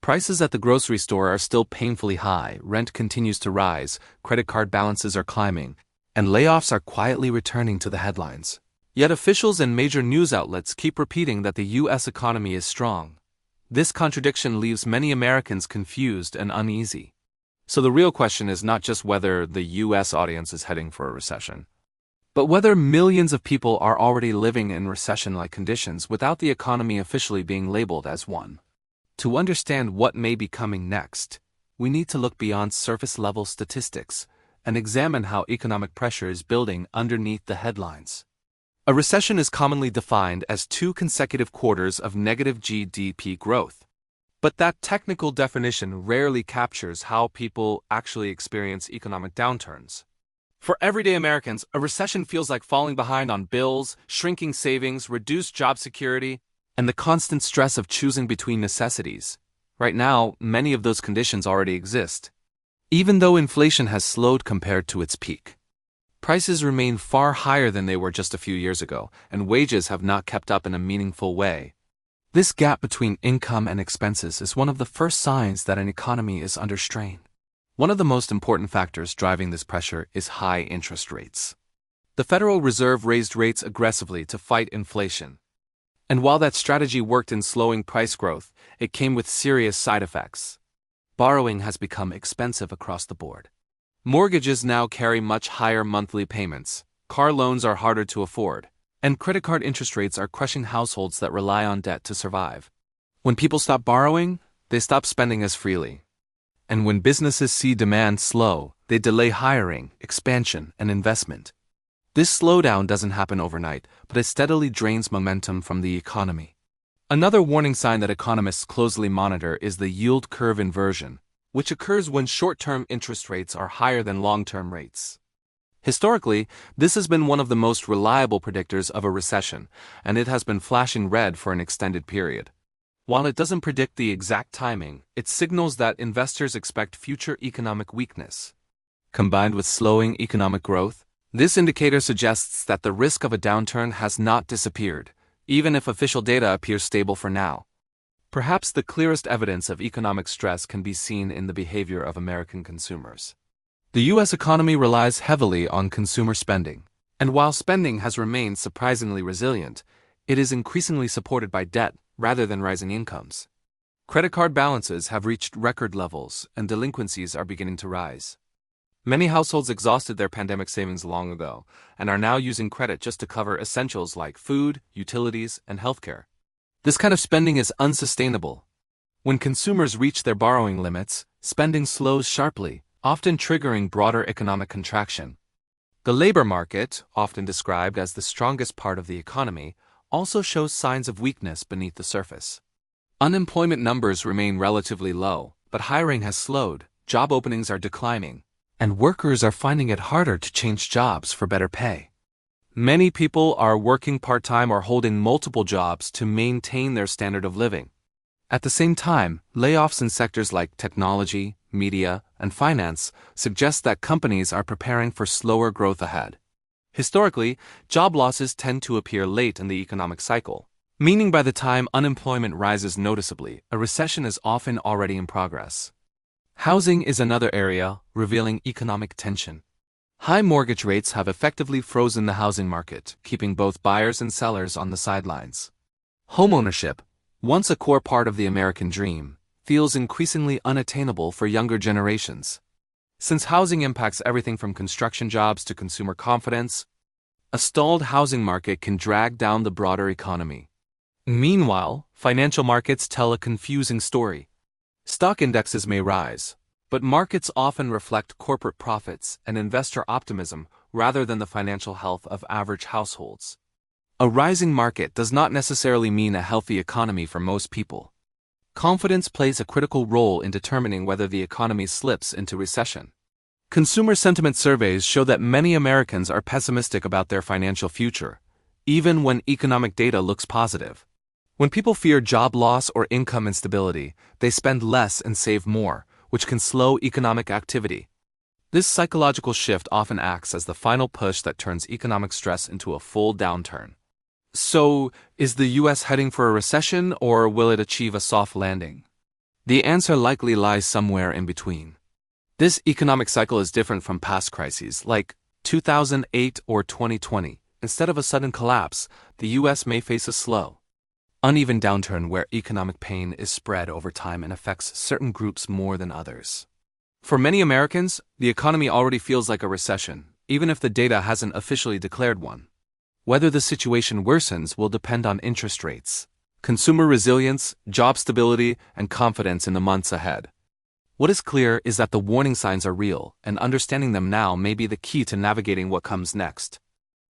Prices at the grocery store are still painfully high, rent continues to rise, credit card balances are climbing, and layoffs are quietly returning to the headlines. Yet officials and major news outlets keep repeating that the U.S. economy is strong. This contradiction leaves many Americans confused and uneasy. So the real question is not just whether the U.S. audience is heading for a recession, but whether millions of people are already living in recession-like conditions without the economy officially being labeled as one. To understand what may be coming next, we need to look beyond surface-level statistics and examine how economic pressure is building underneath the headlines. A recession is commonly defined as 2 consecutive quarters of negative GDP growth. But that technical definition rarely captures how people actually experience economic downturns. For everyday Americans, a recession feels like falling behind on bills, shrinking savings, reduced job security, and the constant stress of choosing between necessities. Right now, many of those conditions already exist. Even though inflation has slowed compared to its peak, prices remain far higher than they were just a few years ago, and wages have not kept up in a meaningful way. This gap between income and expenses is one of the first signs that an economy is under strain. One of the most important factors driving this pressure is high interest rates. The Federal Reserve raised rates aggressively to fight inflation. And while that strategy worked in slowing price growth, it came with serious side effects. Borrowing has become expensive across the board. Mortgages now carry much higher monthly payments, car loans are harder to afford, and credit card interest rates are crushing households that rely on debt to survive. When people stop borrowing, they stop spending as freely. And when businesses see demand slow, they delay hiring, expansion, and investment. This slowdown doesn't happen overnight, but it steadily drains momentum from the economy. Another warning sign that economists closely monitor is the yield curve inversion, which occurs when short-term interest rates are higher than long-term rates. Historically, this has been one of the most reliable predictors of a recession, and it has been flashing red for an extended period. While it doesn't predict the exact timing, it signals that investors expect future economic weakness. Combined with slowing economic growth, this indicator suggests that the risk of a downturn has not disappeared, even if official data appears stable for now. Perhaps the clearest evidence of economic stress can be seen in the behavior of American consumers. The U.S. economy relies heavily on consumer spending, and while spending has remained surprisingly resilient, it is increasingly supported by debt rather than rising incomes. Credit card balances have reached record levels, and delinquencies are beginning to rise. Many households exhausted their pandemic savings long ago and are now using credit just to cover essentials like food, utilities, and healthcare. This kind of spending is unsustainable. When consumers reach their borrowing limits, spending slows sharply, often triggering broader economic contraction. The labor market, often described as the strongest part of the economy, also shows signs of weakness beneath the surface. Unemployment numbers remain relatively low, but hiring has slowed, job openings are declining, and workers are finding it harder to change jobs for better pay. Many people are working part-time or holding multiple jobs to maintain their standard of living. At the same time, layoffs in sectors like technology, media, and finance suggest that companies are preparing for slower growth ahead. Historically, job losses tend to appear late in the economic cycle, meaning by the time unemployment rises noticeably, a recession is often already in progress. Housing is another area revealing economic tension. High mortgage rates have effectively frozen the housing market, keeping both buyers and sellers on the sidelines. Homeownership, once a core part of the American dream, feels increasingly unattainable for younger generations. Since housing impacts everything from construction jobs to consumer confidence, a stalled housing market can drag down the broader economy. Meanwhile, financial markets tell a confusing story. Stock indexes may rise, but markets often reflect corporate profits and investor optimism rather than the financial health of average households. A rising market does not necessarily mean a healthy economy for most people. Confidence plays a critical role in determining whether the economy slips into recession. Consumer sentiment surveys show that many Americans are pessimistic about their financial future, even when economic data looks positive. When people fear job loss or income instability, they spend less and save more, which can slow economic activity. This psychological shift often acts as the final push that turns economic stress into a full downturn. So, is the U.S. heading for a recession, or will it achieve a soft landing? The answer likely lies somewhere in between. This economic cycle is different from past crises, like 2008 or 2020. Instead of a sudden collapse, the US may face a slow, uneven downturn where economic pain is spread over time and affects certain groups more than others. For many Americans, the economy already feels like a recession, even if the data hasn't officially declared one. Whether the situation worsens will depend on interest rates, consumer resilience, job stability, and confidence in the months ahead. What is clear is that the warning signs are real, and understanding them now may be the key to navigating what comes next.